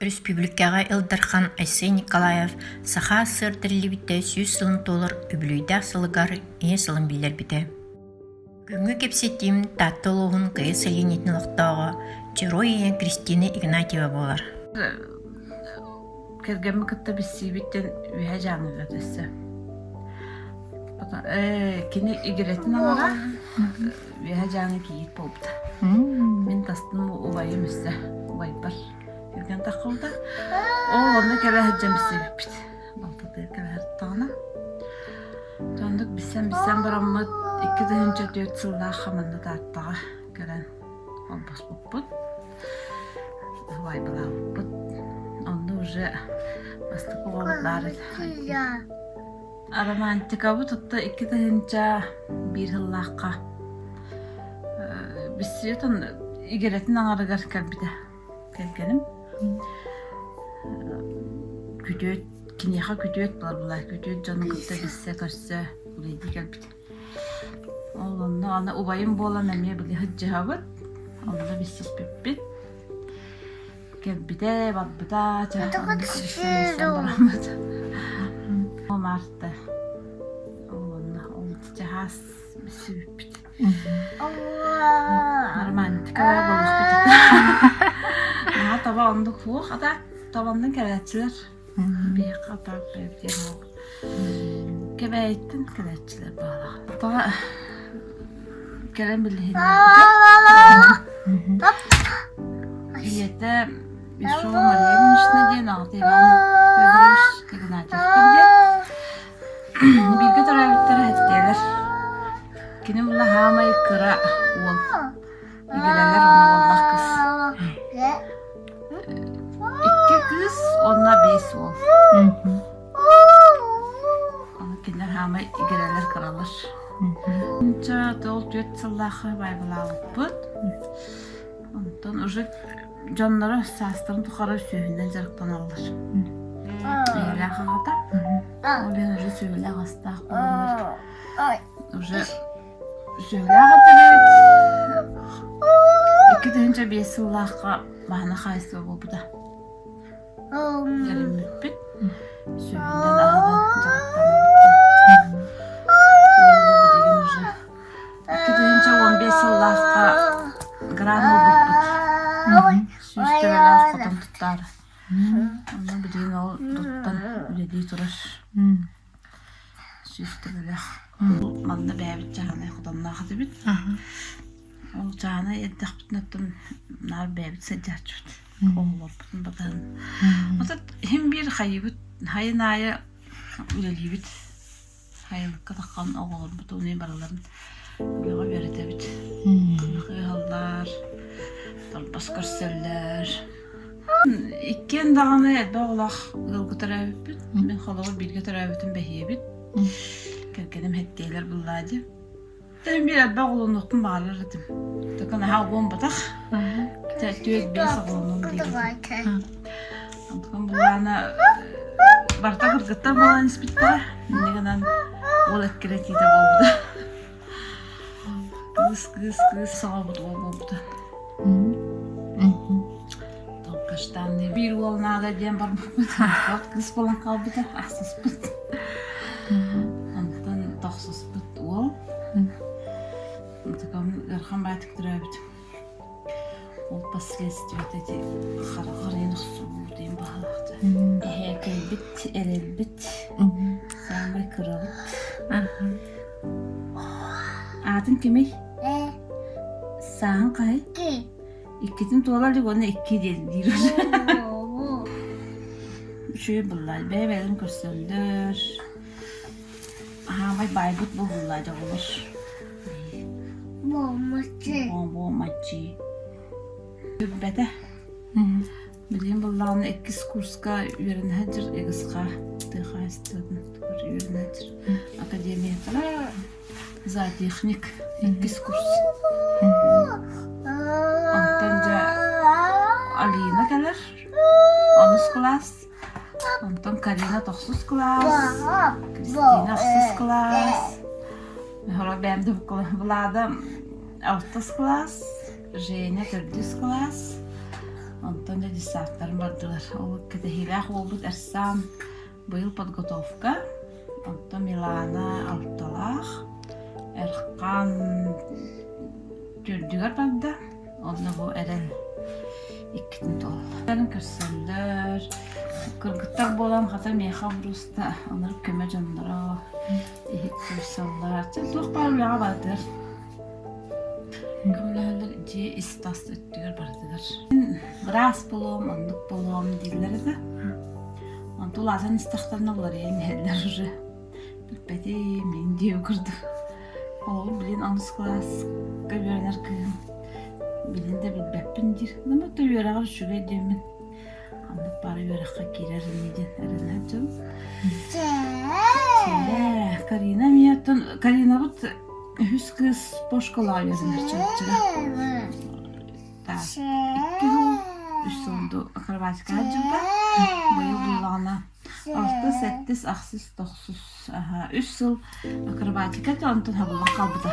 республикаға ылдырхан Айсей Николаев саха сыр тірілібітті 100 сылын толыр үбілуйдақ сылығар ие сылын білер біті. Күнгі кепсетім татты олығын қиы сәленетін лықтауға Чироия Кристина Игнатьева болар. Кергемі күтті бісі біттен үйе жаңы өтесі. Кені игеретін алара үйе жаңы кейет болыпты. Мен тастым ұбайым үсі, ұбай бар. Ерген тақылды. Оны кәрі әджем бісі біппіт. Балтады кәрі әрттағына. Жондық бісен барамыд 2-4 сылда қаманды таттаға кәрін олбас бұппыд. Ұбай бұла бұппыд. Онды уже бастық оғалыдары. Романтика бұ тұтты 2-1 жыллаққа. Бісі өтін игеретін аңарығар кәлбіді кәлгенім. Күдет, кенеға күдет бар бұлай. Күдет жоны күтті бісі көрсі бұлайды кәлбіді. Олында ана ұбайым болан әме бұлай хүджі ғабыд. Олында бісі біппіт. Кәлбіді, бадбыда, жағын бісі барамыд. Ол марты. Олында олды жағас бісі біппіт. Романтика болуq bitdi. Aha taba ondu kuğuk, ata tabandan keretçiler. Bir kapak bir ol. Kebeyttin keretçiler bağlı. Taba kerem bildiğin. Yete bir şu Maria'nın işine diye nağdı ilan öldürmüş Ignatьев'tan diye. Bir kadar evlitlere etkiler. Kini bulla hamay kıra ol. İgileler ona vallah kız. 2 kız, ona 5 ol. Onu kinler hamay igileler kıralar. Onca 4 yıllahı baybıla alıp bud. Ondan уже canları sastırın tukarı sühünden zarıktan alır. Eyle ağada. Olen уже sühüle hastaq bulunur. Уже Söyle ağabey. 2-5 yıllahı bahana kayısı bu da. Yerim müppit. Söyleden ağadan zarıktan alır. Onu bu degen уже 2-15 yıllahı granul buput. Süsteveler kutum tutar. Onu bu degen o tuttan ülediği turur. Süsteveler. Malına bəyabit cahana xudanına axıdı bit. O cahana eddək bitin ötüm nar bəyabit səcət bit. Oğulab bitin badan. O da hem bir xayı bit, hayı naya üleli bit. Hayılıqqa taqqan oğulab bit, onu baraların ulağa veride bit. Xıyallar, talbas görsələr. İkken dağına edbə olaq qılgı tərəvit bit. Ben xalağı bilgə tərəvitin bəhiyə bit. Kerkenim hettiler bulladı. Ben bir adba olunuktum bağlardım. Takın havum batak. Tüyek bir sağolunum diyelim. Takın bullana barta kırgıtlar bulan ispitta. Ne kadar olet kireti de oldu. Kız sağoldu oldu. Kaçtan ne bir olana da diyen var mı? Kız falan kaldı da asas bit. Taqsız bit ol. Takam garxan baytık durabit. O последствия xaraqarın xsuur deyin bağlaqdı. Ehkel bit, elel bit. Sambay kırağıt. Adın kimi? Sağın qay? 2'din tolarlık ona 2 deyir. Şöyle bullay. Bebeğin körsöldür. Hamay baybut bulurlar olur. Bu maçı. Bede. Bileyim bunların 2 kurska öğrenecek egizka. Tığa istedim. Öğrenecek. Akademiyada. Zaytexnik 2 kurs. Ondan Alina gelir. 10 klas. Ondan Karina 9 klas. Kristina 6 klas. Sonra benim de bunlarda 6 klas. Женя 4 klas. Онтон да диссааттарын бардылар. Ол кэтехилах олбут эрсам быйыл подготовка. Онтон Милана алталах. Эркан түрдүгөр барды. Онна бу эрен иккитин тол. Эрен кырсылдар. Кыргыттар болан хата меха бруста. Онар көмө жондора. Ихик кырсылдар. Тух баруяга бардыр. Көмөлөр же истас өттүгөр бардылар. Грас болом, ондук болом дилleri de. Онтул азан истахтарына булар еңелер уже. Биппети мен дип курду. Ол билин аныс класс көрөнөр кым. Билин де билбеппин дир. Нема төйөрөгөр шугай демен. Аны бары өрөккө кирер миден эрен жол. Карина миятын Карина бут хүс кыз бошкола өзүнөр чыгып. Так. 2 жыл 3 жылды акробатика жүрдү. Быйыл булгана 6, 7, 8, 9, 3 жыл акробатика онтон хабылга калбыда.